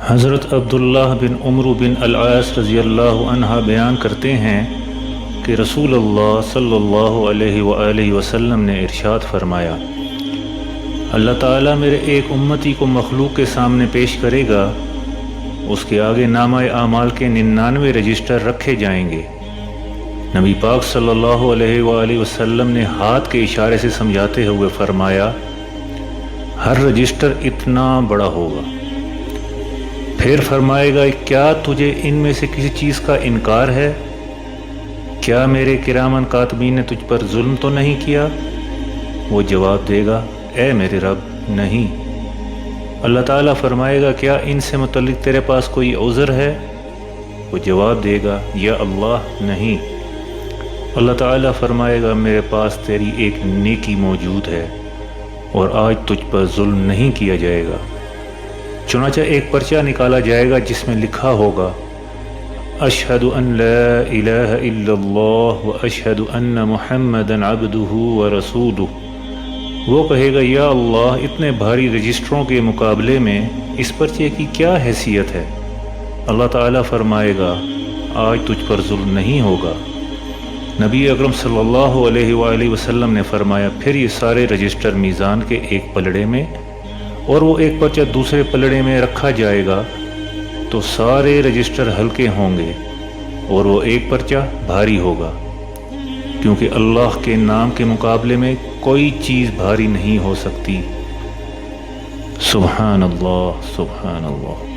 حضرت عبداللہ بن عمرو بن العاص رضی اللہ عنہ بیان کرتے ہیں کہ رسول اللہ صلی اللہ علیہ وآلہ وسلم نے ارشاد فرمایا، اللہ تعالیٰ میرے ایک امتی کو مخلوق کے سامنے پیش کرے گا، اس کے آگے نامہ اعمال کے 99 رجسٹر رکھے جائیں گے۔ نبی پاک صلی اللہ علیہ وآلہ وسلم نے ہاتھ کے اشارے سے سمجھاتے ہوئے فرمایا، ہر رجسٹر اتنا بڑا ہوگا۔ پھر فرمائے گا، کیا تجھے ان میں سے کسی چیز کا انکار ہے؟ کیا میرے کرامن کاتبین نے تجھ پر ظلم تو نہیں کیا؟ وہ جواب دے گا، اے میرے رب، نہیں۔ اللہ تعالیٰ فرمائے گا، کیا ان سے متعلق تیرے پاس کوئی عذر ہے؟ وہ جواب دے گا، یا اللہ، نہیں۔ اللہ تعالیٰ فرمائے گا، میرے پاس تیری ایک نیکی موجود ہے اور آج تجھ پر ظلم نہیں کیا جائے گا۔ چنانچہ ایک پرچہ نکالا جائے گا جس میں لکھا ہوگا، اشہد ان لا الہ الا اللہ و اشہد ان محمدا عبدہ و رسولہ۔ وہ کہے گا، یا اللہ، اتنے بھاری رجسٹروں کے مقابلے میں اس پرچے کی کیا حیثیت ہے؟ اللہ تعالیٰ فرمائے گا، آج تجھ پر ظلم نہیں ہوگا۔ نبی اکرم صلی اللہ علیہ وآلہ وسلم نے فرمایا، پھر یہ سارے رجسٹر میزان کے ایک پلڑے میں اور وہ ایک پرچہ دوسرے پلڑے میں رکھا جائے گا تو سارے رجسٹر ہلکے ہوں گے اور وہ ایک پرچہ بھاری ہوگا، کیونکہ اللہ کے نام کے مقابلے میں کوئی چیز بھاری نہیں ہو سکتی۔ سبحان اللہ، سبحان اللہ۔